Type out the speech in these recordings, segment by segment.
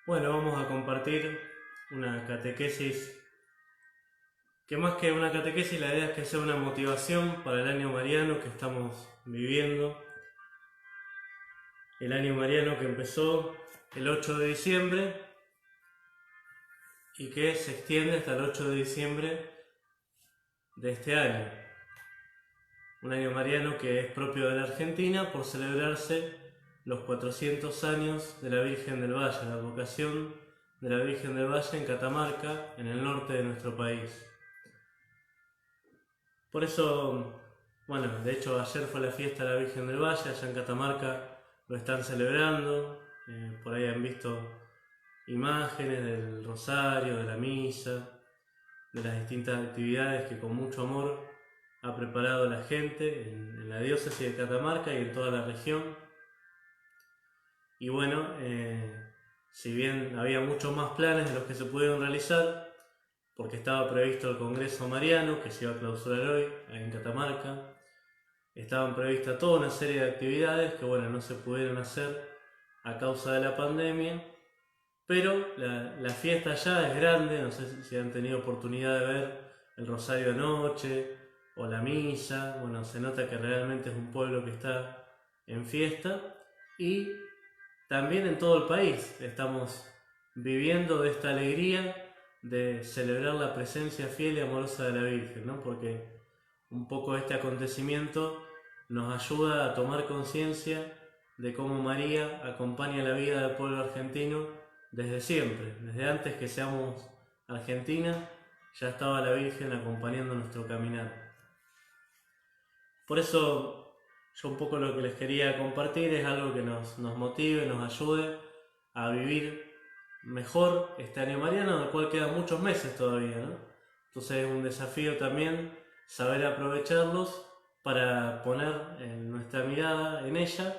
Bueno, vamos a compartir una catequesis, que más que una catequesis la idea es que sea una motivación para el año mariano que estamos viviendo. El año mariano que empezó el 8 de diciembre y que se extiende hasta el 8 de diciembre de este año. Un año mariano que es propio de la Argentina por celebrarse los 400 años de la Virgen del Valle, la advocación de la Virgen del Valle en Catamarca, en el norte de nuestro país. Por eso, bueno, de hecho ayer fue la fiesta de la Virgen del Valle, allá en Catamarca lo están celebrando, por ahí han visto imágenes del rosario, de la misa, de las distintas actividades que con mucho amor ha preparado la gente en la diócesis de Catamarca y en toda la región. Y bueno, si bien había muchos más planes de los que se pudieron realizar, porque estaba previsto el Congreso Mariano, que se iba a clausurar hoy en Catamarca, estaban previstas toda una serie de actividades que bueno, no se pudieron hacer a causa de la pandemia, pero la fiesta ya es grande. No sé si han tenido oportunidad de ver el Rosario anoche o la misa. Bueno, se nota que realmente es un pueblo que está en fiesta, y también en todo el país estamos viviendo de esta alegría de celebrar la presencia fiel y amorosa de la Virgen, ¿no? Porque un poco este acontecimiento nos ayuda a tomar conciencia de cómo María acompaña la vida del pueblo argentino desde siempre. Desde antes que seamos Argentina, ya estaba la Virgen acompañando nuestro caminar. Por eso yo un poco lo que les quería compartir es algo que nos motive, nos ayude a vivir mejor este año mariano, del cual quedan muchos meses todavía, ¿no? Entonces es un desafío también saber aprovecharlos para poner nuestra mirada en ella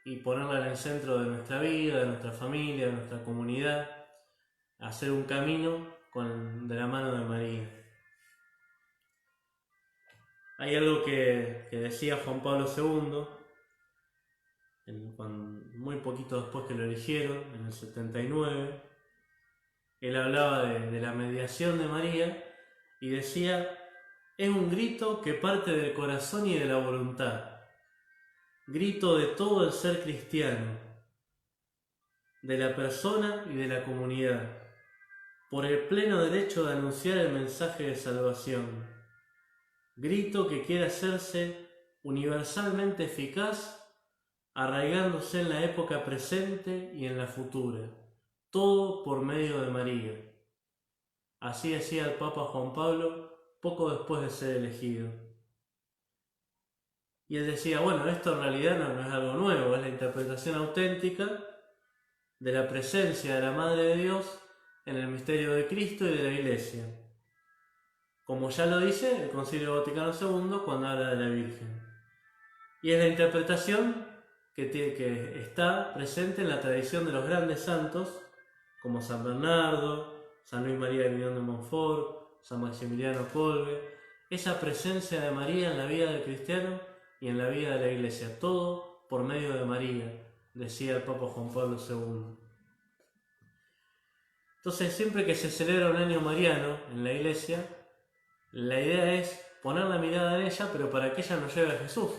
y ponerla en el centro de nuestra vida, de nuestra familia, de nuestra comunidad, hacer un camino de la mano de María. Hay algo que decía Juan Pablo II, muy poquito después que lo eligieron, en el 79, él hablaba de la mediación de María y decía: es un grito que parte del corazón y de la voluntad, grito de todo el ser cristiano, de la persona y de la comunidad, por el pleno derecho de anunciar el mensaje de salvación, grito que quiere hacerse universalmente eficaz, arraigándose en la época presente y en la futura, todo por medio de María. Así decía el Papa Juan Pablo poco después de ser elegido. Y él decía, bueno, esto en realidad no es algo nuevo, es la interpretación auténtica de la presencia de la Madre de Dios en el misterio de Cristo y de la Iglesia, como ya lo dice el Concilio Vaticano II cuando habla de la Virgen. Y es la interpretación que está presente en la tradición de los grandes santos, como San Bernardo, San Luis María de Grignon de Montfort, San Maximiliano Kolbe, esa presencia de María en la vida del cristiano y en la vida de la Iglesia, todo por medio de María, decía el Papa Juan Pablo II. Entonces, siempre que se celebra un año mariano en la Iglesia, la idea es poner la mirada en ella, pero para que ella nos lleve a Jesús.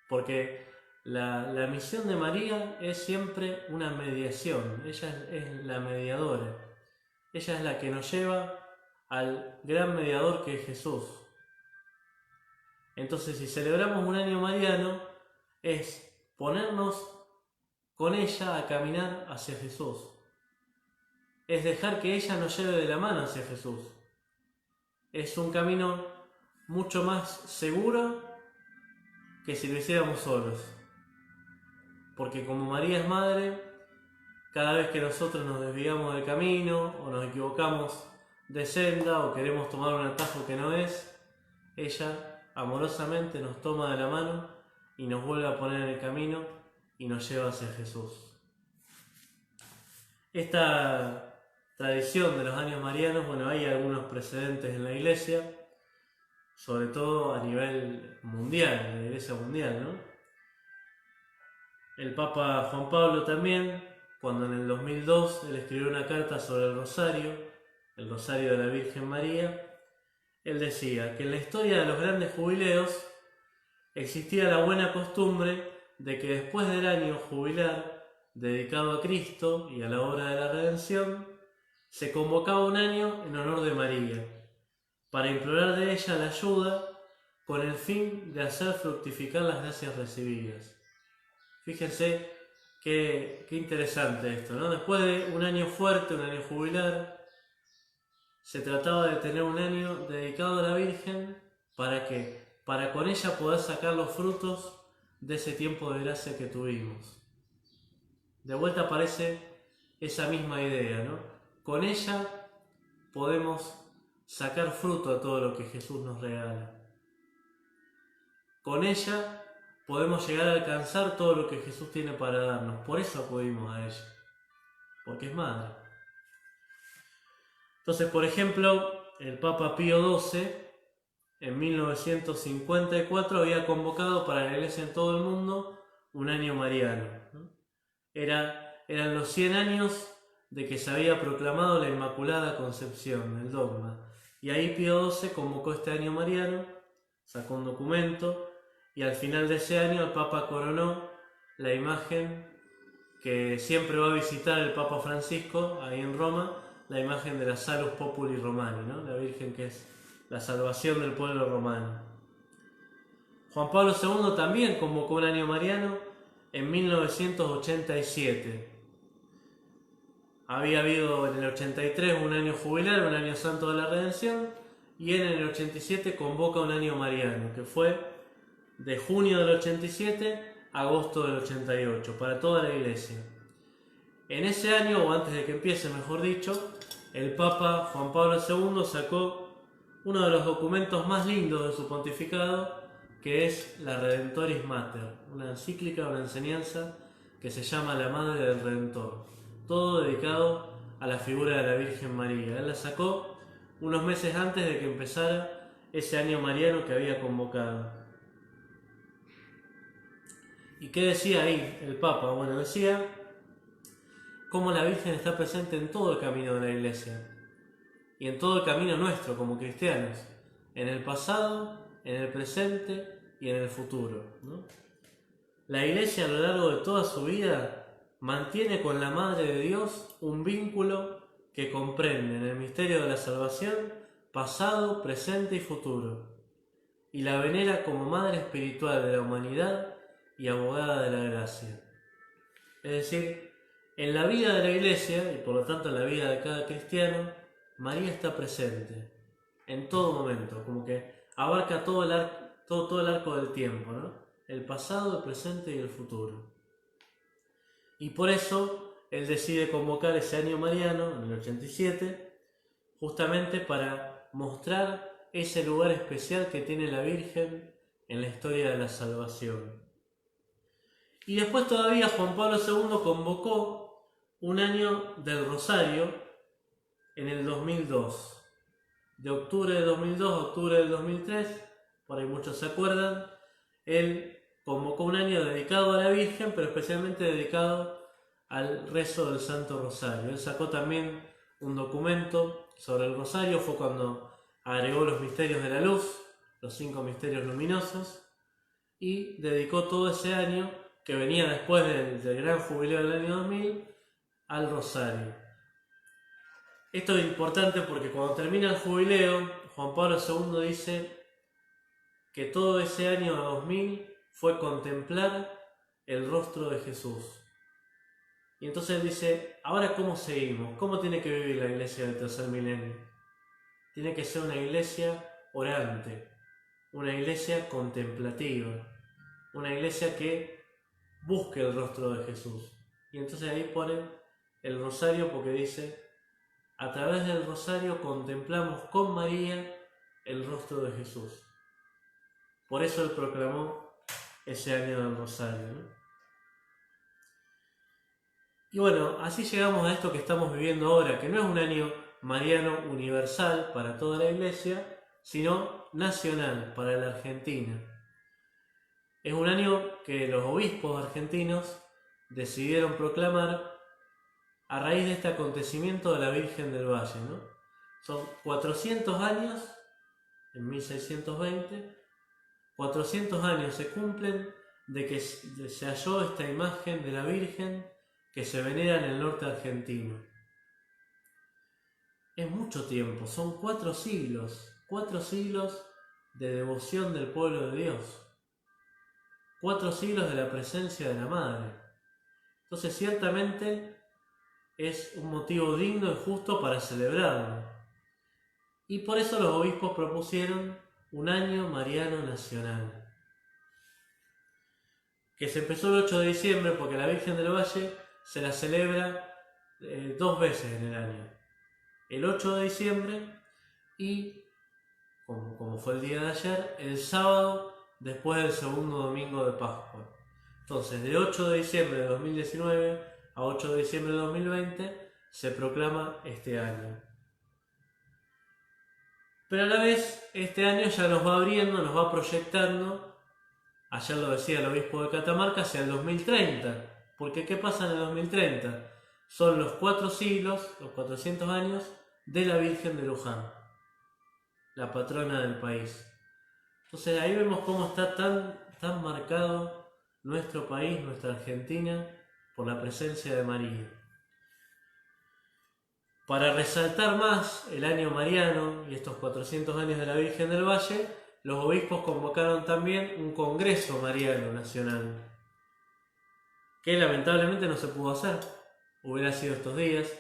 Porque la misión de María es siempre una mediación. Ella es la mediadora. Ella es la que nos lleva al gran mediador que es Jesús. Entonces, si celebramos un año mariano, es ponernos con ella a caminar hacia Jesús. Es dejar que ella nos lleve de la mano hacia Jesús. Es un camino mucho más seguro que si lo hiciéramos solos. Porque como María es madre, cada vez que nosotros nos desviamos del camino o nos equivocamos de senda o queremos tomar un atajo que no es, ella amorosamente nos toma de la mano y nos vuelve a poner en el camino y nos lleva hacia Jesús. Esta tradición de los años marianos, bueno, hay algunos precedentes en la Iglesia, sobre todo a nivel mundial, en la Iglesia mundial, ¿no? El Papa Juan Pablo también, cuando en el 2002 él escribió una carta sobre el Rosario de la Virgen María, él decía que en la historia de los grandes jubileos existía la buena costumbre de que después del año jubilar dedicado a Cristo y a la obra de la redención, se convocaba un año en honor de María, para implorar de ella la ayuda con el fin de hacer fructificar las gracias recibidas. Fíjense qué interesante esto, ¿no? Después de un año fuerte, un año jubilar, se trataba de tener un año dedicado a la Virgen. ¿Para qué? Para con ella poder sacar los frutos de ese tiempo de gracia que tuvimos. De vuelta aparece esa misma idea, ¿no? Con ella podemos sacar fruto a todo lo que Jesús nos regala. Con ella podemos llegar a alcanzar todo lo que Jesús tiene para darnos. Por eso acudimos a ella, porque es madre. Entonces, por ejemplo, el Papa Pío XII en 1954 había convocado para la Iglesia en todo el mundo un año mariano, ¿no? Eran los 100 años de que se había proclamado la Inmaculada Concepción, el dogma. Y ahí Pío XII convocó este año mariano, sacó un documento, y al final de ese año el Papa coronó la imagen que siempre va a visitar el Papa Francisco, ahí en Roma, la imagen de la Salus Populi Romani, ¿no? La Virgen que es la salvación del pueblo romano. Juan Pablo II también convocó un año mariano en 1987. Había habido en el 83 un año jubilar, un año santo de la redención, y en el 87 convoca un año mariano, que fue de junio del 87 a agosto del 88, para toda la Iglesia. En ese año, o antes de que empiece, mejor dicho, el Papa Juan Pablo II sacó uno de los documentos más lindos de su pontificado, que es la Redentoris Mater, una encíclica, una enseñanza que se llama La Madre del Redentor, todo dedicado a la figura de la Virgen María. Él la sacó unos meses antes de que empezara ese año mariano que había convocado. ¿Y qué decía ahí el Papa? Bueno, decía cómo la Virgen está presente en todo el camino de la Iglesia y en todo el camino nuestro como cristianos, en el pasado, en el presente y en el futuro, ¿no? La Iglesia a lo largo de toda su vida mantiene con la Madre de Dios un vínculo que comprende en el misterio de la salvación pasado, presente y futuro, y la venera como Madre espiritual de la humanidad y abogada de la gracia. Es decir, en la vida de la Iglesia, y por lo tanto en la vida de cada cristiano, María está presente en todo momento, como que abarca todo el arco del tiempo, ¿no? El pasado, el presente y el futuro. Y por eso él decide convocar ese año mariano, en el 87, justamente para mostrar ese lugar especial que tiene la Virgen en la historia de la salvación. Y después todavía Juan Pablo II convocó un año del Rosario en el 2002. De octubre de 2002 a octubre del 2003, por ahí muchos se acuerdan, él convocó un año dedicado a la Virgen, pero especialmente dedicado al rezo del Santo Rosario. Él sacó también un documento sobre el Rosario, fue cuando agregó los misterios de la luz, los 5 misterios luminosos, y dedicó todo ese año, que venía después del gran jubileo del año 2000, al Rosario. Esto es importante porque cuando termina el jubileo, Juan Pablo II dice que todo ese año 2000 fue contemplar el rostro de Jesús. Y entonces él dice, ¿ahora cómo seguimos? ¿Cómo tiene que vivir la iglesia del tercer milenio? Tiene que ser una iglesia orante, una iglesia contemplativa, una iglesia que busque el rostro de Jesús. Y entonces ahí ponen el rosario porque dice, a través del rosario contemplamos con María el rostro de Jesús. Por eso él proclamó ese año del rosario, ¿no? Y bueno, así llegamos a esto que estamos viviendo ahora, que no es un año mariano universal para toda la iglesia, sino nacional para la Argentina. Es un año que los obispos argentinos decidieron proclamar a raíz de este acontecimiento de la Virgen del Valle, ¿no? Son 400 años, en 1620, 400 años se cumplen de que se halló esta imagen de la Virgen que se venera en el norte argentino. Es mucho tiempo, son 4 siglos de devoción del pueblo de Dios, 4 siglos de la presencia de la Madre. Entonces ciertamente es un motivo digno y justo para celebrarlo. Y por eso los obispos propusieron un año mariano nacional, que se empezó el 8 de diciembre porque la Virgen del Valle se la celebra 2 veces en el año. El 8 de diciembre y, como fue el día de ayer, el sábado después del segundo domingo de Pascua. Entonces, de 8 de diciembre de 2019 a 8 de diciembre de 2020 se proclama este año. Pero a la vez, este año ya nos va abriendo, nos va proyectando, ayer lo decía el obispo de Catamarca, hacia el 2030. Porque ¿qué pasa en el 2030? Son los 4 siglos, los 400 años de la Virgen de Luján, la patrona del país. Entonces ahí vemos cómo está tan marcado nuestro país, nuestra Argentina, por la presencia de María. Para resaltar más el año mariano y estos 400 años de la Virgen del Valle, los obispos convocaron también un congreso mariano nacional, que lamentablemente no se pudo hacer. Hubiera sido estos días,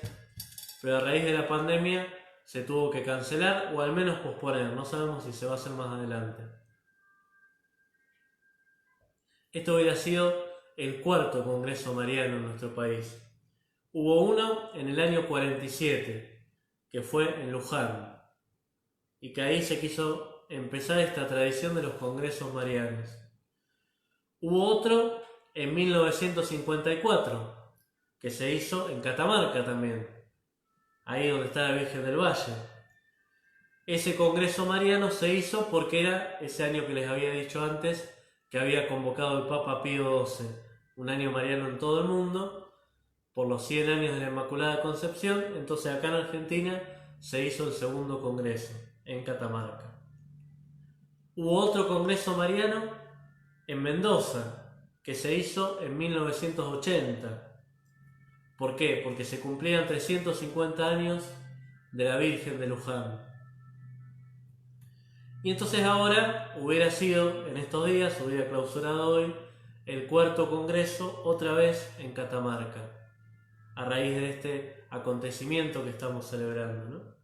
pero a raíz de la pandemia se tuvo que cancelar o al menos posponer. No sabemos si se va a hacer más adelante. Esto hubiera sido el 4º congreso mariano en nuestro país. Hubo uno en el año 47, que fue en Luján, y que ahí se quiso empezar esta tradición de los congresos marianos. Hubo otro en 1954, que se hizo en Catamarca también, ahí donde está la Virgen del Valle. Ese congreso mariano se hizo porque era ese año que les había dicho antes, que había convocado el Papa Pío XII, un año mariano en todo el mundo, por los 100 años de la Inmaculada Concepción. Entonces acá en Argentina se hizo el 2º congreso, en Catamarca. Hubo otro congreso mariano en Mendoza, que se hizo en 1980. ¿Por qué? Porque se cumplían 350 años de la Virgen de Luján. Y entonces ahora hubiera sido, en estos días, hubiera clausurado hoy, el 4º congreso, otra vez en Catamarca, a raíz de este acontecimiento que estamos celebrando, ¿no?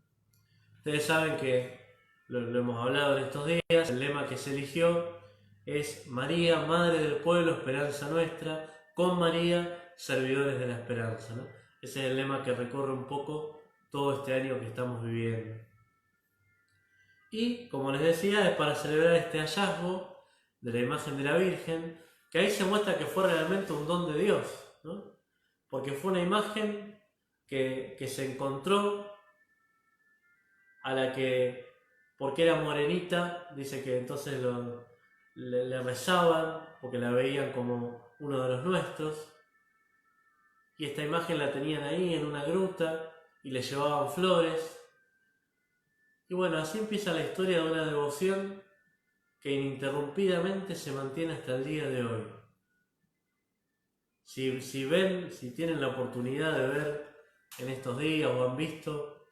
Ustedes saben que lo hemos hablado en estos días, el lema que se eligió es María, Madre del Pueblo, Esperanza Nuestra, con María, Servidores de la Esperanza, ¿no? Ese es el lema que recorre un poco todo este año que estamos viviendo. Y, como les decía, es para celebrar este hallazgo de la imagen de la Virgen, que ahí se muestra que fue realmente un don de Dios, ¿no? Porque fue una imagen que se encontró, a la que, porque era morenita, dice que entonces le rezaban, porque la veían como uno de los nuestros, y esta imagen la tenían ahí en una gruta, y le llevaban flores. Y bueno, así empieza la historia de una devoción que ininterrumpidamente se mantiene hasta el día de hoy. Si tienen la oportunidad de ver en estos días o han visto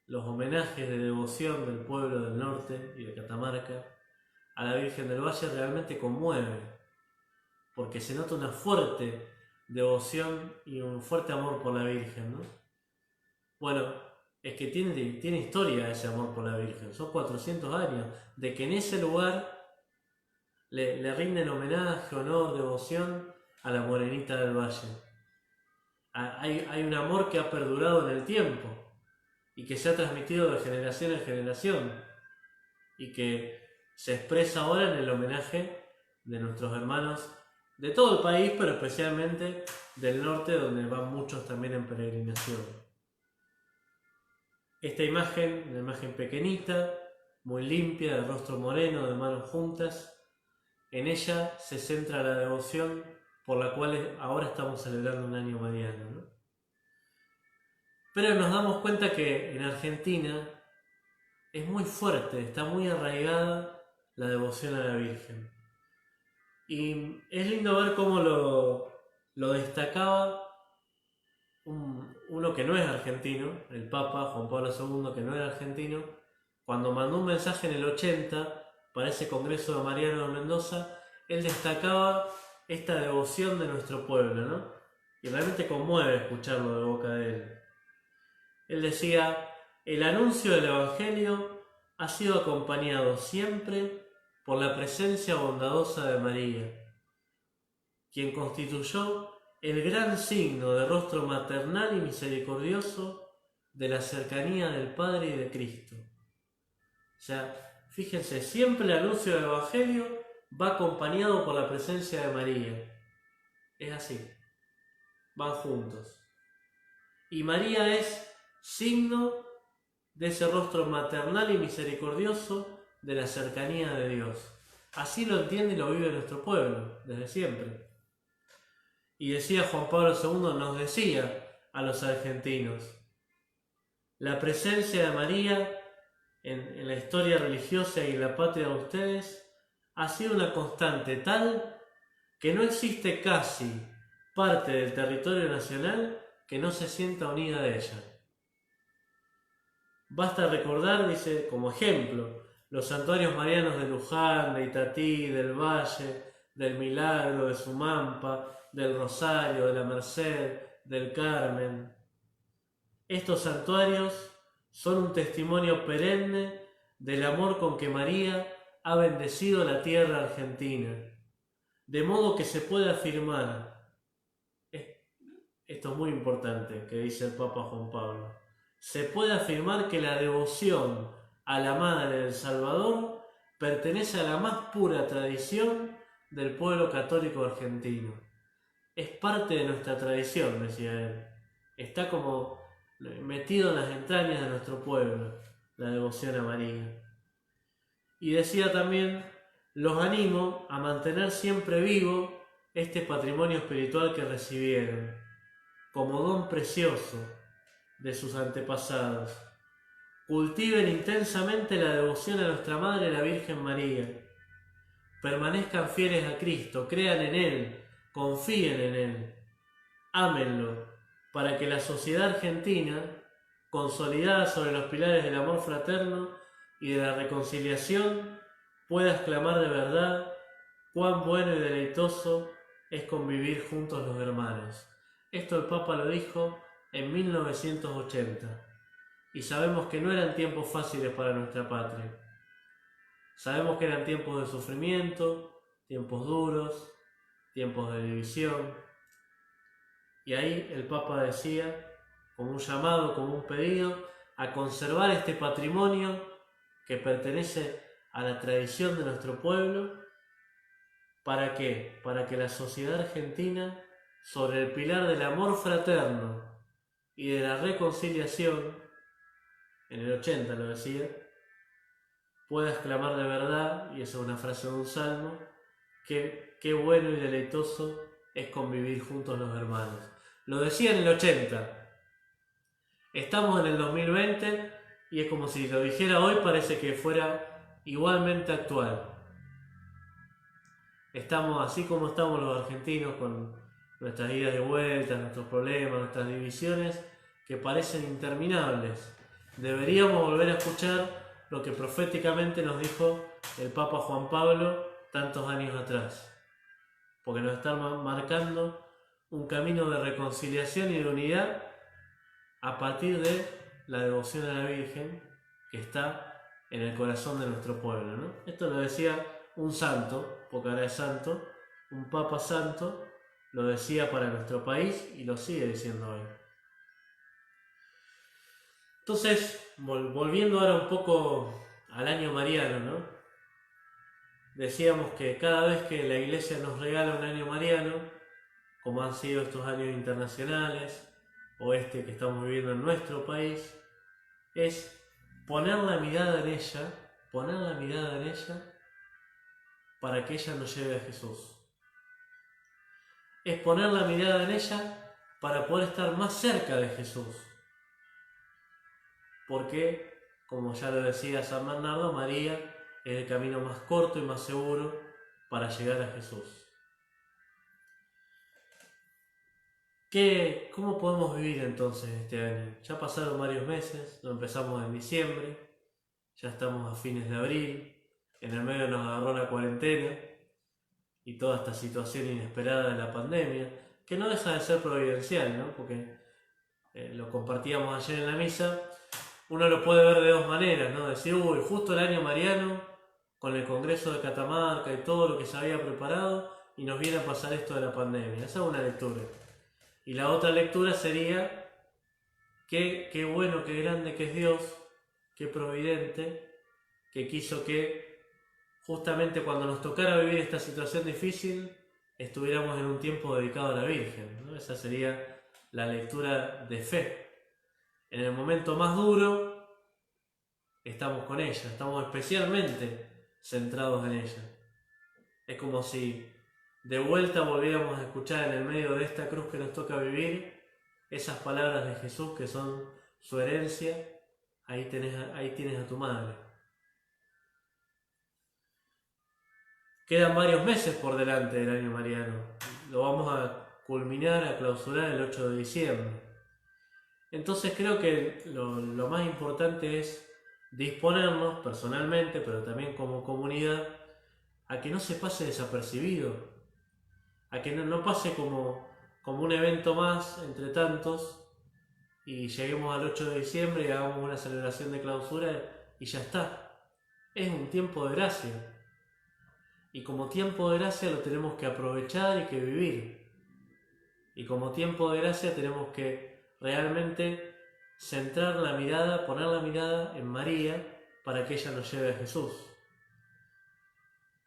los homenajes de devoción del pueblo del norte y de Catamarca a la Virgen del Valle, realmente conmueve, porque se nota una fuerte devoción y un fuerte amor por la Virgen, ¿no? Bueno, es que tiene historia ese amor por la Virgen. Son 400 años de que en ese lugar le rinden homenaje, honor, devoción a la morenita del valle. Hay un amor que ha perdurado en el tiempo y que se ha transmitido de generación en generación y que se expresa ahora en el homenaje de nuestros hermanos de todo el país, pero especialmente del norte, donde van muchos también en peregrinación. Esta imagen, una imagen pequeñita, muy limpia, de rostro moreno, de manos juntas, en ella se centra la devoción por la cual ahora estamos celebrando un año mariano, ¿no? Pero nos damos cuenta que en Argentina es muy fuerte, está muy arraigada la devoción a la Virgen. Y es lindo ver cómo lo destacaba uno que no es argentino, el Papa Juan Pablo II, que no era argentino, cuando mandó un mensaje en el 80 para ese Congreso de Mariano de Mendoza. Él destacaba esta devoción de nuestro pueblo, ¿no? Y realmente conmueve escucharlo de boca de él. Él decía: el anuncio del Evangelio ha sido acompañado siempre por la presencia bondadosa de María, quien constituyó el gran signo de rostro maternal y misericordioso de la cercanía del Padre y de Cristo. O sea, fíjense, siempre el anuncio del Evangelio va acompañado por la presencia de María. Es así, van juntos. Y María es signo de ese rostro maternal y misericordioso de la cercanía de Dios. Así lo entiende y lo vive nuestro pueblo, desde siempre. Y decía Juan Pablo II, nos decía a los argentinos, la presencia de María en la historia religiosa y en la patria de ustedes ha sido una constante tal que no existe casi parte del territorio nacional que no se sienta unida a ella. Basta recordar, dice, como ejemplo, los santuarios marianos de Luján, de Itatí, del Valle, del Milagro, de Sumampa, del Rosario, de la Merced, del Carmen. Estos santuarios son un testimonio perenne del amor con que María ha bendecido la tierra argentina, de modo que se puede afirmar, esto es muy importante que dice el Papa Juan Pablo, se puede afirmar que la devoción a la Madre del Salvador pertenece a la más pura tradición del pueblo católico argentino. Es parte de nuestra tradición, decía él. Está como metido en las entrañas de nuestro pueblo, la devoción a María. Y decía también, los animo a mantener siempre vivo este patrimonio espiritual que recibieron, como don precioso de sus antepasados. Cultiven intensamente la devoción a nuestra Madre, la Virgen María. Permanezcan fieles a Cristo, crean en Él, confíen en Él, ámenlo, para que la sociedad argentina, consolidada sobre los pilares del amor fraterno y de la reconciliación, pueda exclamar de verdad cuán bueno y deleitoso es convivir juntos los hermanos. Esto el Papa lo dijo en 1980 y sabemos que no eran tiempos fáciles para nuestra patria. Sabemos que eran tiempos de sufrimiento, tiempos duros, tiempos de división. Y ahí el Papa decía, como un llamado, como un pedido, a conservar este patrimonio que pertenece a la tradición de nuestro pueblo. ¿Para qué? Para que la sociedad argentina, sobre el pilar del amor fraterno y de la reconciliación, en el 80 lo decía, pueda exclamar de verdad, y esa es una frase de un salmo, que qué bueno y deleitoso es convivir juntos los hermanos. Lo decía en el 80. Estamos en el 2020 y es como si lo dijera hoy, parece que fuera igualmente actual. Estamos así como estamos los argentinos con nuestras idas y vueltas, nuestros problemas, nuestras divisiones que parecen interminables. Deberíamos volver a escuchar lo que proféticamente nos dijo el Papa Juan Pablo tantos años atrás, porque nos está marcando un camino de reconciliación y de unidad a partir de la devoción a la Virgen que está en el corazón de nuestro pueblo, ¿no? Esto lo decía un santo, porque ahora es santo, un Papa santo, lo decía para nuestro país y lo sigue diciendo hoy. Entonces, volviendo ahora un poco al año mariano, ¿no? Decíamos que cada vez que la Iglesia nos regala un año mariano, como han sido estos años internacionales, o este que estamos viviendo en nuestro país, es poner la mirada en ella para que ella nos lleve a Jesús. Es poner la mirada en ella para poder estar más cerca de Jesús. Porque, como ya lo decía San Bernardo, María es el camino más corto y más seguro para llegar a Jesús. ¿Cómo podemos vivir entonces este año? Ya pasaron varios meses, lo empezamos en diciembre, ya estamos a fines de abril, en el medio nos agarró la cuarentena y toda esta situación inesperada de la pandemia, que no deja de ser providencial, ¿no? Porque lo compartíamos ayer en la misa, uno lo puede ver de dos maneras, ¿no? Decir, uy, justo el año mariano, con el Congreso de Catamarca y todo lo que se había preparado, y nos viene a pasar esto de la pandemia. Esa es una lectura. Y la otra lectura sería, qué bueno, qué grande que es Dios, qué providente, que quiso que justamente cuando nos tocara vivir esta situación difícil, estuviéramos en un tiempo dedicado a la Virgen, ¿no? Esa sería la lectura de fe. En el momento más duro, estamos con ella, estamos especialmente centrados en ella. Es como si de vuelta volviéramos a escuchar en el medio de esta cruz que nos toca vivir esas palabras de Jesús que son su herencia. Ahí tienes a tu madre. Quedan varios meses por delante del año mariano. Lo vamos a culminar, a clausurar el 8 de diciembre. Entonces creo que lo más importante es disponernos personalmente, pero también como comunidad, a que no se pase desapercibido, a que no pase como un evento más entre tantos y lleguemos al 8 de diciembre y hagamos una celebración de clausura y ya está. Es un tiempo de gracia. Y como tiempo de gracia lo tenemos que aprovechar y que vivir. Y como tiempo de gracia tenemos que realmente centrar la mirada, poner la mirada en María para que ella nos lleve a Jesús.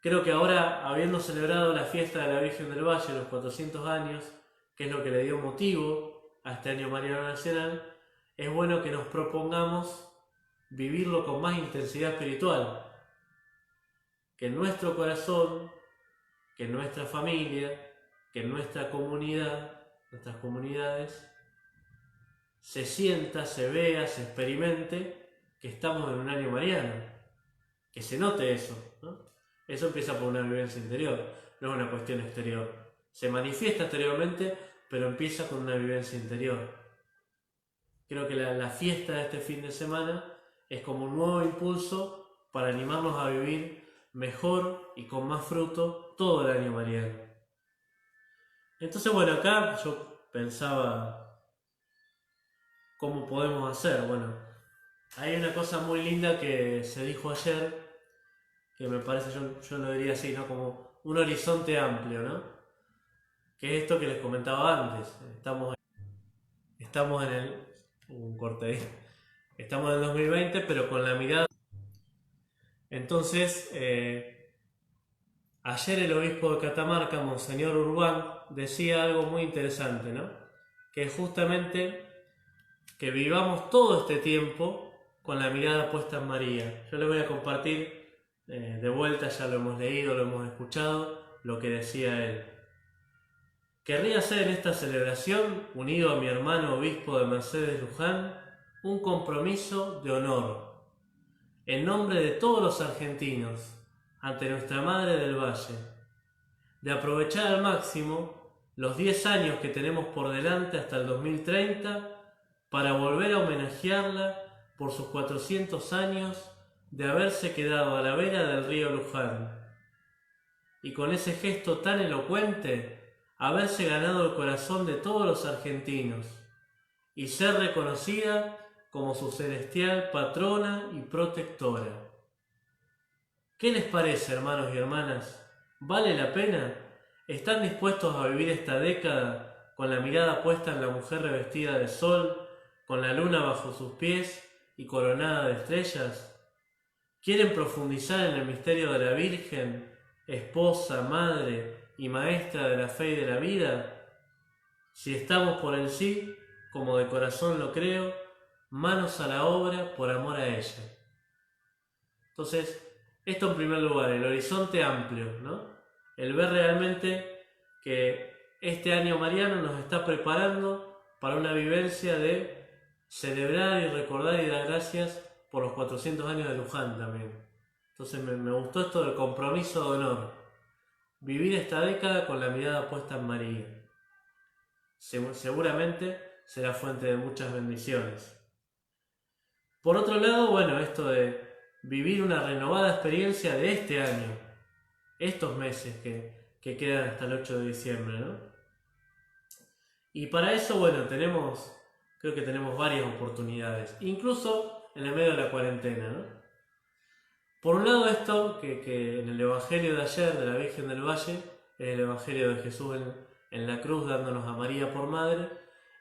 Creo que ahora, habiendo celebrado la fiesta de la Virgen del Valle, los 400 años, que es lo que le dio motivo a este año mariano nacional, es bueno que nos propongamos vivirlo con más intensidad espiritual. Que en nuestro corazón, que en nuestra familia, que en nuestra comunidad, nuestras comunidades, se sienta, se vea, se experimente que estamos en un año mariano. Que se note eso, ¿no? Eso empieza por una vivencia interior, no es una cuestión exterior. Se manifiesta exteriormente, pero empieza con una vivencia interior. Creo que la fiesta de este fin de semana es como un nuevo impulso para animarnos a vivir mejor y con más fruto todo el año mariano. Entonces, bueno, acá yo pensaba cómo podemos hacer. Bueno, hay una cosa muy linda que se dijo ayer, que me parece, yo lo diría así, ¿no? Como un horizonte amplio, ¿no? Que es esto que les comentaba antes. Estamos en el... un corte ahí. Estamos en el 2020, pero con la mirada... Entonces, ayer el obispo de Catamarca, Monseñor Urbán, decía algo muy interesante, ¿no? Que es justamente que vivamos todo este tiempo con la mirada puesta en María. Yo les voy a compartir, de vuelta, ya lo hemos leído, lo hemos escuchado, lo que decía él. Querría hacer en esta celebración, unido a mi hermano obispo de Mercedes Luján, un compromiso de honor, en nombre de todos los argentinos, ante nuestra Madre del Valle, de aprovechar al máximo los 10 años que tenemos por delante hasta el 2030 para volver a homenajearla por sus 400 años de haberse quedado a la vera del río Luján y con ese gesto tan elocuente haberse ganado el corazón de todos los argentinos y ser reconocida como su celestial patrona y protectora. ¿Qué les parece, hermanos y hermanas? ¿Vale la pena? ¿Están dispuestos a vivir esta década con la mirada puesta en la mujer revestida de sol, con la luna bajo sus pies y coronada de estrellas? ¿Quieren profundizar en el misterio de la Virgen, esposa, madre y maestra de la fe y de la vida? Si estamos por el sí, como de corazón lo creo, manos a la obra por amor a ella. Entonces, esto en primer lugar, el horizonte amplio, ¿no? El ver realmente que este año mariano nos está preparando para una vivencia de celebrar y recordar y dar gracias por los 400 años de Luján también. Entonces me gustó esto del compromiso de honor. Vivir esta década con la mirada puesta en María. Seguramente será fuente de muchas bendiciones. Por otro lado, bueno, esto de vivir una renovada experiencia de este año, estos meses que quedan hasta el 8 de diciembre, ¿no? Y para eso, bueno, creo que tenemos varias oportunidades, incluso en el medio de la cuarentena, ¿no? Por un lado esto, que en el Evangelio de ayer de la Virgen del Valle, es el Evangelio de Jesús en la cruz dándonos a María por madre,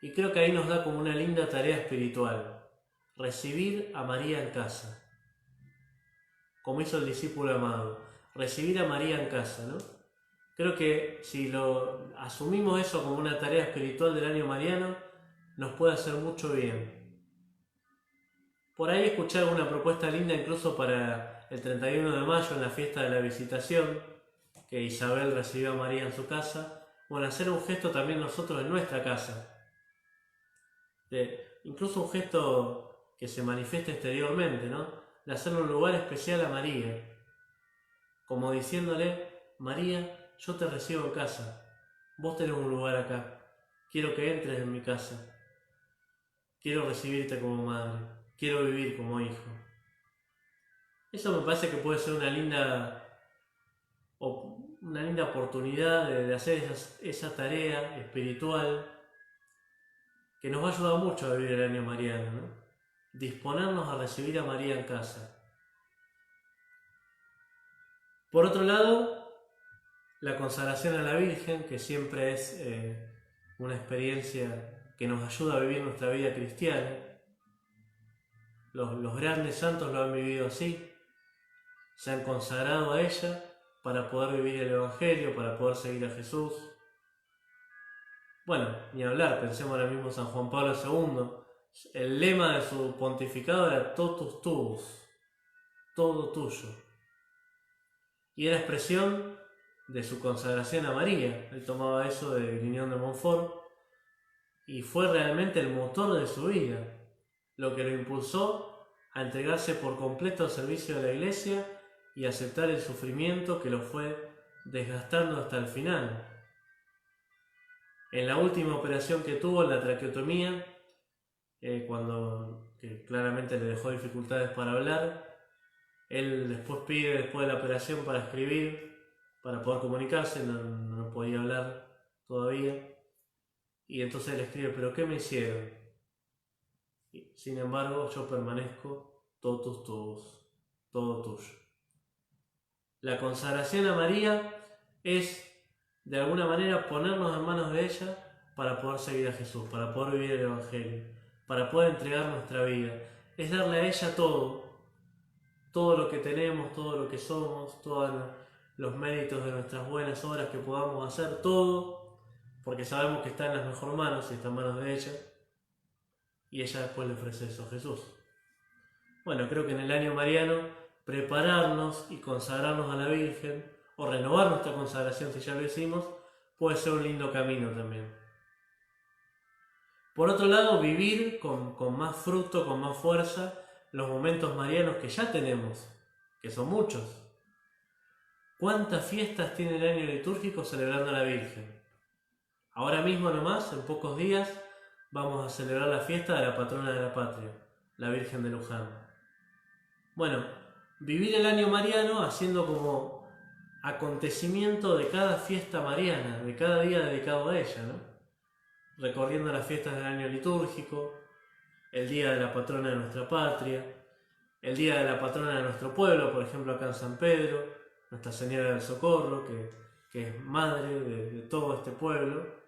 y creo que ahí nos da como una linda tarea espiritual, recibir a María en casa, como hizo el discípulo amado, recibir a María en casa, ¿no? Creo que si lo asumimos eso como una tarea espiritual del año mariano, nos puede hacer mucho bien. Por ahí escuché alguna propuesta linda incluso para el 31 de mayo, en la fiesta de la Visitación, que Isabel recibió a María en su casa. Bueno, hacer un gesto también nosotros en nuestra casa. Incluso un gesto que se manifiesta exteriormente, ¿no? De hacerle un lugar especial a María. Como diciéndole, María, yo te recibo en casa. Vos tenés un lugar acá. Quiero que entres en mi casa. Quiero recibirte como madre. Quiero vivir como hijo. Eso me parece que puede ser una linda oportunidad de hacer esa tarea espiritual que nos va a ayudar mucho a vivir el año mariano, ¿no? Disponernos a recibir a María en casa. Por otro lado, la consagración a la Virgen, que siempre es una experiencia que nos ayuda a vivir nuestra vida cristiana. Los grandes santos lo han vivido así, se han consagrado a ella para poder vivir el Evangelio, para poder seguir a Jesús. Bueno, ni hablar, pensemos ahora mismo en San Juan Pablo II. El lema de su pontificado era totus tuus, todo tuyo. Y era expresión de su consagración a María. Él tomaba eso de Grignion de Montfort y fue realmente el motor de su vida, lo que lo impulsó a entregarse por completo al servicio de la Iglesia y aceptar el sufrimiento que lo fue desgastando hasta el final. En la última operación que tuvo, la traqueotomía, que claramente le dejó dificultades para hablar, él después pide, después de la operación, para escribir, para poder comunicarse, no podía hablar todavía, y entonces él escribe, ¿pero qué me hicieron? Sin embargo, yo permanezco totus tuus, todo tuyo. La consagración a María es, de alguna manera, ponernos en manos de ella para poder seguir a Jesús, para poder vivir el Evangelio, para poder entregar nuestra vida. Es darle a ella todo lo que tenemos, todo lo que somos, todos los méritos de nuestras buenas obras que podamos hacer, todo, porque sabemos que está en las mejores manos y está en manos de ella, y ella después le ofrece eso a Jesús. Bueno, creo que en el año mariano prepararnos y consagrarnos a la Virgen, o renovar nuestra consagración si ya lo hicimos, puede ser un lindo camino también. Por otro lado, vivir con más fruto, con más fuerza, los momentos marianos que ya tenemos, que son muchos. ¿Cuántas fiestas tiene el año litúrgico celebrando a la Virgen? Ahora mismo nomás, en pocos días, vamos a celebrar la fiesta de la patrona de la patria, la Virgen de Luján. Bueno, vivir el año mariano haciendo como acontecimiento de cada fiesta mariana, de cada día dedicado a ella, ¿no? Recorriendo las fiestas del año litúrgico, el día de la patrona de nuestra patria, el día de la patrona de nuestro pueblo, por ejemplo acá en San Pedro, Nuestra Señora del Socorro, que es madre de todo este pueblo.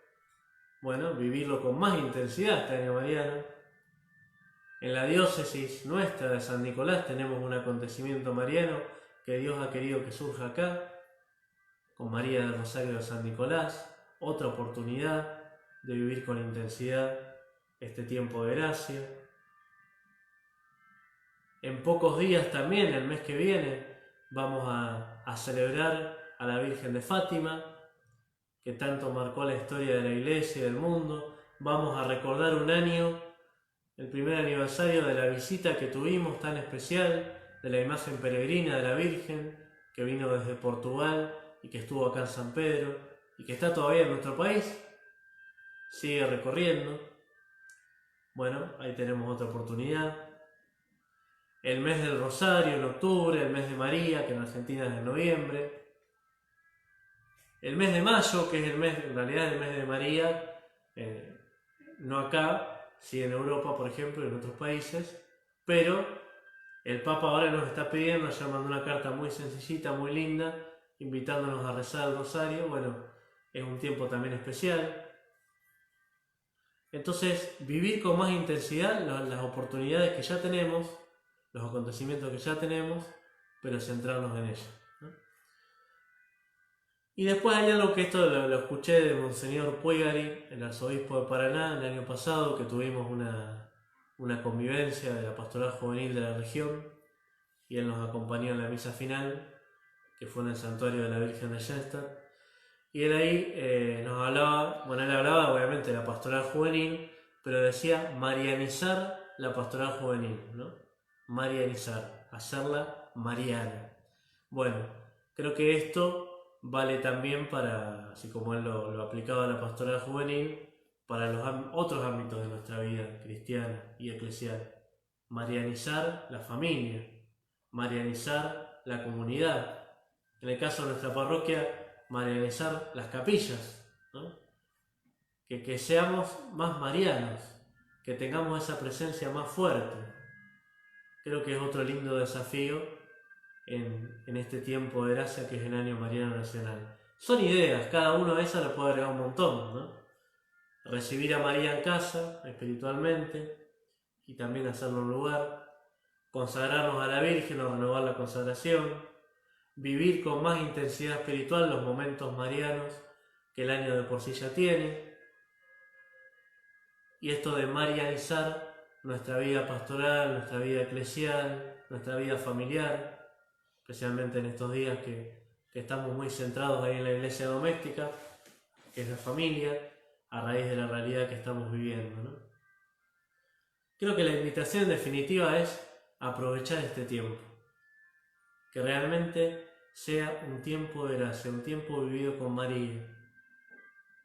Bueno, vivirlo con más intensidad este año mariano. En la diócesis nuestra de San Nicolás tenemos un acontecimiento mariano que Dios ha querido que surja acá, con María del Rosario de San Nicolás, otra oportunidad de vivir con intensidad este tiempo de gracia. En pocos días también, el mes que viene, vamos a celebrar a la Virgen de Fátima, que tanto marcó la historia de la Iglesia y del mundo. Vamos a recordar un año, el primer aniversario de la visita que tuvimos tan especial, de la imagen peregrina de la Virgen, que vino desde Portugal y que estuvo acá en San Pedro, y que está todavía en nuestro país, sigue recorriendo. Bueno, ahí tenemos otra oportunidad. El mes del Rosario en octubre, el mes de María, que en Argentina es en noviembre. El mes de mayo, que es en realidad el mes de María, no acá, sí en Europa, por ejemplo, en otros países, pero el Papa ahora nos está pidiendo, ayer mandó una carta muy sencillita, muy linda, invitándonos a rezar el Rosario. Bueno, es un tiempo también especial. Entonces, vivir con más intensidad las oportunidades que ya tenemos, los acontecimientos que ya tenemos, pero centrarnos en ellos, ¿no? Y después hay algo que esto lo escuché de Monseñor Puigari, el arzobispo de Paraná, el año pasado, que tuvimos una convivencia de la pastoral juvenil de la región, y él nos acompañó en la misa final, que fue en el santuario de la Virgen de Schoenstatt. Y él ahí nos hablaba, bueno, él hablaba obviamente de la pastoral juvenil, pero decía marianizar la pastoral juvenil, ¿no? Marianizar, hacerla mariana. Bueno, creo que esto vale también para, así como él lo aplicaba a la pastoral juvenil, para los otros ámbitos de nuestra vida cristiana y eclesial. Marianizar la familia, marianizar la comunidad. En el caso de nuestra parroquia, marianizar las capillas, ¿no? Que seamos más marianos, que tengamos esa presencia más fuerte. Creo que es otro lindo desafío en este tiempo de gracia que es el Año Mariano Nacional. Son ideas, cada uno de esas le puede agregar un montón, ¿no? Recibir a María en casa, espiritualmente, y también hacerlo un lugar, consagrarnos a la Virgen o renovar la consagración, vivir con más intensidad espiritual los momentos marianos que el año de por sí ya tiene, y esto de marianizar nuestra vida pastoral, nuestra vida eclesial, nuestra vida familiar, especialmente en estos días que estamos muy centrados ahí en la iglesia doméstica, que es la familia, a raíz de la realidad que estamos viviendo, ¿no? Creo que la invitación definitiva es aprovechar este tiempo, que realmente sea un tiempo de gracia, un tiempo vivido con María,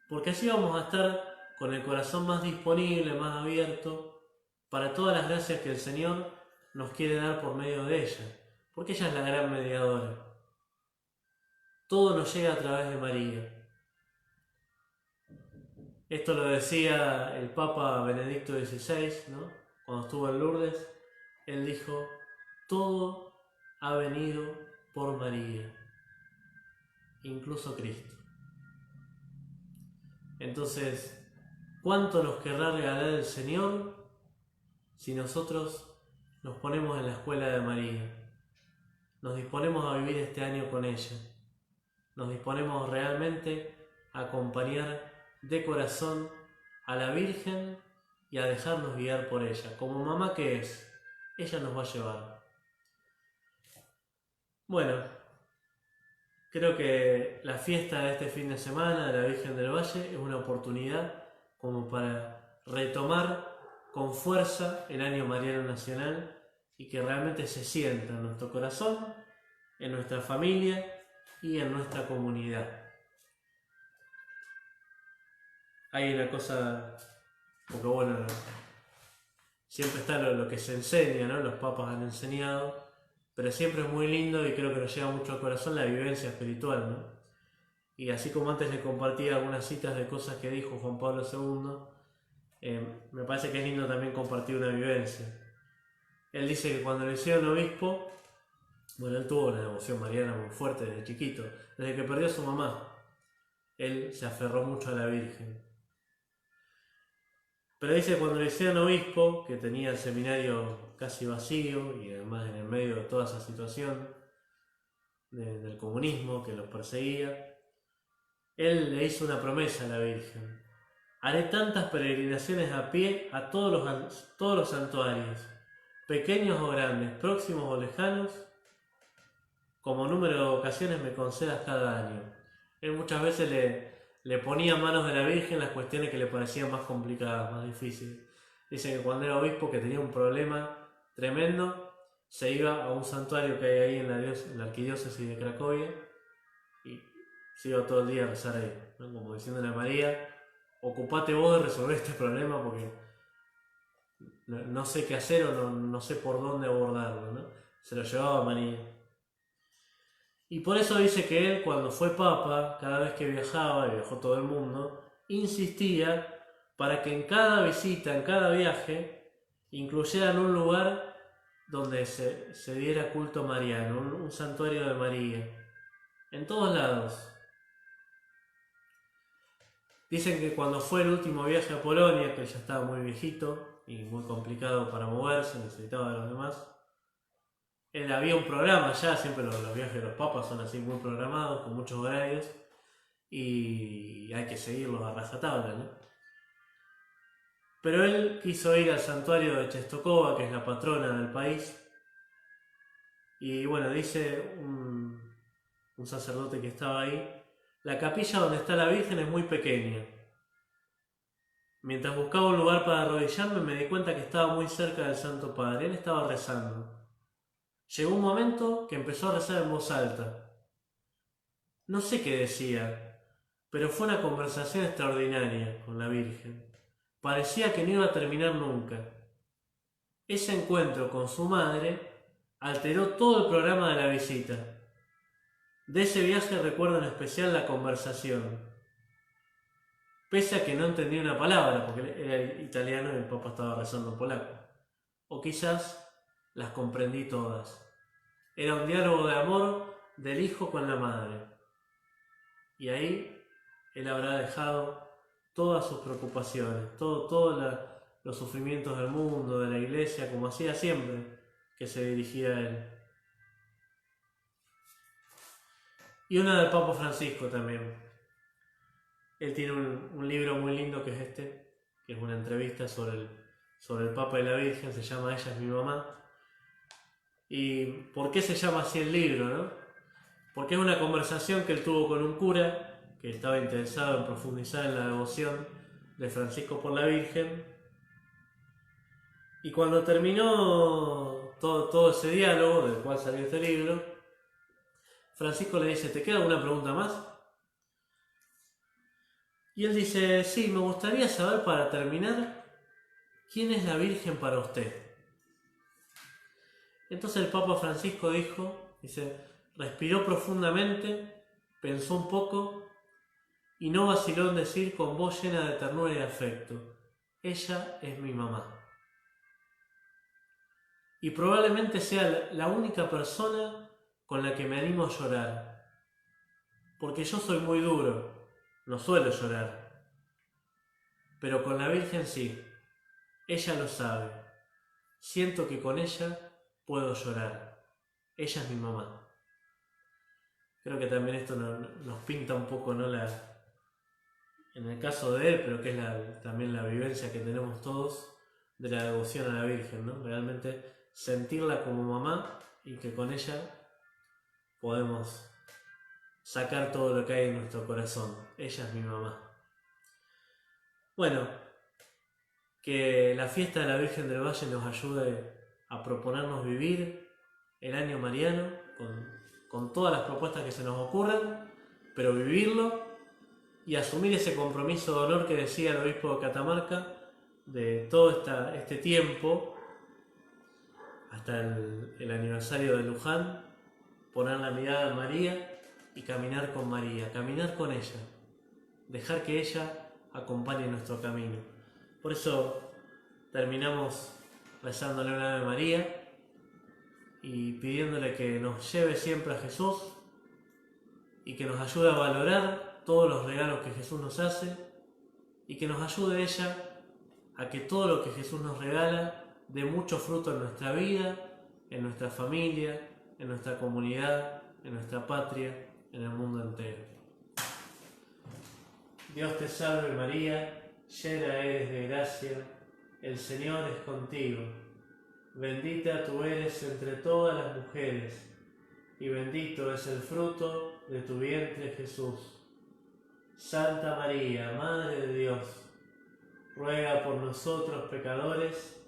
porque así vamos a estar con el corazón más disponible, más abierto, para todas las gracias que el Señor nos quiere dar por medio de ella, porque ella es la gran mediadora. Todo nos llega a través de María. Esto lo decía el Papa Benedicto XVI, ¿no? Cuando estuvo en Lourdes, él dijo, todo ha venido por María, incluso Cristo. Entonces, ¿cuánto nos querrá regalar el Señor si nosotros nos ponemos en la escuela de María? Nos disponemos a vivir este año con ella. Nos disponemos realmente a acompañar de corazón a la Virgen y a dejarnos guiar por ella. Como mamá que es, ella nos va a llevar. Bueno, creo que la fiesta de este fin de semana de la Virgen del Valle es una oportunidad como para retomar con fuerza el Año Mariano Nacional y que realmente se sienta en nuestro corazón, en nuestra familia y en nuestra comunidad. Hay una cosa, porque bueno, siempre está lo que se enseña, ¿no? Los papas han enseñado, pero siempre es muy lindo y creo que nos llega mucho al corazón la vivencia espiritual, ¿no? Y así como antes le compartí algunas citas de cosas que dijo Juan Pablo II, me parece que es lindo también compartir una vivencia. Él dice que cuando le hicieron obispo, bueno, él tuvo una devoción mariana muy fuerte desde chiquito, desde que perdió a su mamá. Él se aferró mucho a la Virgen. Pero dice que cuando le hicieron obispo, que tenía el seminario casi vacío y además en el medio de toda esa situación del comunismo que los perseguía, él le hizo una promesa a la Virgen. Haré tantas peregrinaciones a pie a todos los santuarios, pequeños o grandes, próximos o lejanos, como número de ocasiones me concedas cada año. Él muchas veces le ponía a manos de la Virgen las cuestiones que le parecían más complicadas, más difíciles. Dice que cuando era obispo, que tenía un problema tremendo, se iba a un santuario que hay ahí en la arquidiócesis de Cracovia y se iba todo el día a rezar ahí, ¿no? Como diciéndole a María, ocupate vos de resolver este problema porque no sé qué hacer o no sé por dónde abordarlo, ¿no? Se lo llevaba a María. Y por eso dice que él, cuando fue papa, cada vez que viajaba, y viajó todo el mundo, insistía para que en cada visita, en cada viaje, incluyeran un lugar donde se diera culto mariano, un santuario de María, en todos lados. Dicen que cuando fue el último viaje a Polonia, que él ya estaba muy viejito y muy complicado para moverse, necesitaba de los demás, él había un programa ya, siempre los viajes de los papas son así muy programados, con muchos horarios, y hay que seguirlos a rajatabla, ¿no? Pero él quiso ir al santuario de Czestochowa, que es la patrona del país, y bueno, dice un sacerdote que estaba ahí, la capilla donde está la Virgen es muy pequeña. Mientras buscaba un lugar para arrodillarme me di cuenta que estaba muy cerca del Santo Padre, él estaba rezando. Llegó un momento que empezó a rezar en voz alta. No sé qué decía, pero fue una conversación extraordinaria con la Virgen. Parecía que no iba a terminar nunca. Ese encuentro con su madre alteró todo el programa de la visita. De ese viaje recuerdo en especial la conversación. Pese a que no entendía una palabra, porque era italiano y el Papa estaba rezando en polaco. O quizás las comprendí todas. Era un diálogo de amor del hijo con la madre. Y ahí él habrá dejado todas sus preocupaciones, todos los sufrimientos del mundo, de la iglesia, como hacía siempre que se dirigía a él. Y una del Papa Francisco también. Él tiene un libro muy lindo que es este, que es una entrevista sobre el Papa y la Virgen, se llama Ella es mi mamá. ¿Y por qué se llama así el libro, no? Porque es una conversación que él tuvo con un cura que estaba interesado en profundizar en la devoción de Francisco por la Virgen. Y cuando terminó todo ese diálogo, del cual salió este libro, Francisco le dice, ¿te queda alguna pregunta más? Y él dice, sí, me gustaría saber para terminar, ¿quién es la Virgen para usted? Entonces el Papa Francisco respiró profundamente, pensó un poco y no vaciló en decir con voz llena de ternura y afecto, ella es mi mamá. Y probablemente sea la única persona con la que me animo a llorar, porque yo soy muy duro, no suelo llorar, pero con la Virgen sí, ella lo sabe, siento que con ella puedo llorar, ella es mi mamá. Creo que también esto nos pinta un poco, ¿no? En el caso de él, pero que es también la vivencia que tenemos todos de la devoción a la Virgen, ¿no? Realmente sentirla como mamá y que con ella podemos sacar todo lo que hay en nuestro corazón. Ella es mi mamá. Bueno, que la fiesta de la Virgen del Valle nos ayude a proponernos vivir el año mariano con todas las propuestas que se nos ocurran, pero vivirlo y asumir ese compromiso de honor que decía el obispo de Catamarca de todo este tiempo hasta el aniversario de Luján, poner la mirada en María y caminar con María, caminar con ella, dejar que ella acompañe nuestro camino. Por eso terminamos rezándole una Ave María y pidiéndole que nos lleve siempre a Jesús y que nos ayude a valorar todos los regalos que Jesús nos hace y que nos ayude ella a que todo lo que Jesús nos regala dé mucho fruto en nuestra vida, en nuestra familia, en nuestra comunidad, en nuestra patria, en el mundo entero. Dios te salve María, llena eres de gracia, el Señor es contigo. Bendita tú eres entre todas las mujeres, y bendito es el fruto de tu vientre Jesús. Santa María, Madre de Dios, ruega por nosotros pecadores,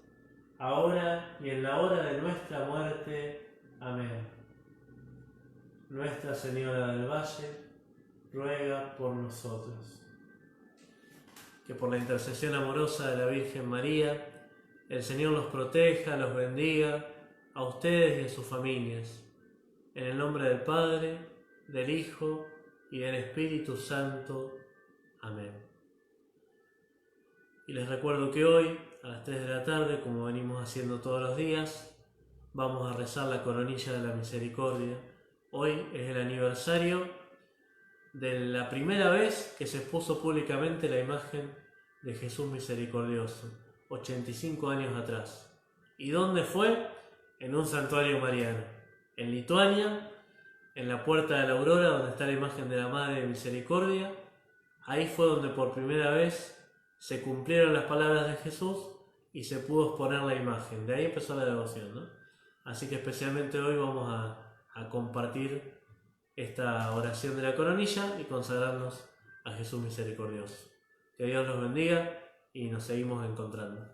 ahora y en la hora de nuestra muerte. Amén. Nuestra Señora del Valle, ruega por nosotros. Que por la intercesión amorosa de la Virgen María, el Señor los proteja, los bendiga, a ustedes y a sus familias. En el nombre del Padre, del Hijo y del Espíritu Santo. Amén. Y les recuerdo que hoy, a las 3 de la tarde, como venimos haciendo todos los días, vamos a rezar la coronilla de la misericordia. Hoy es el aniversario de la primera vez que se expuso públicamente la imagen de Jesús misericordioso, 85 años atrás. ¿Y dónde fue? En un santuario mariano, en Lituania, en la Puerta de la Aurora, donde está la imagen de la Madre de Misericordia. Ahí fue donde por primera vez se cumplieron las palabras de Jesús y se pudo exponer la imagen. De ahí empezó la devoción, ¿no? Así que especialmente hoy vamos a compartir esta oración de la coronilla y consagrarnos a Jesús misericordioso. Que Dios los bendiga y nos seguimos encontrando.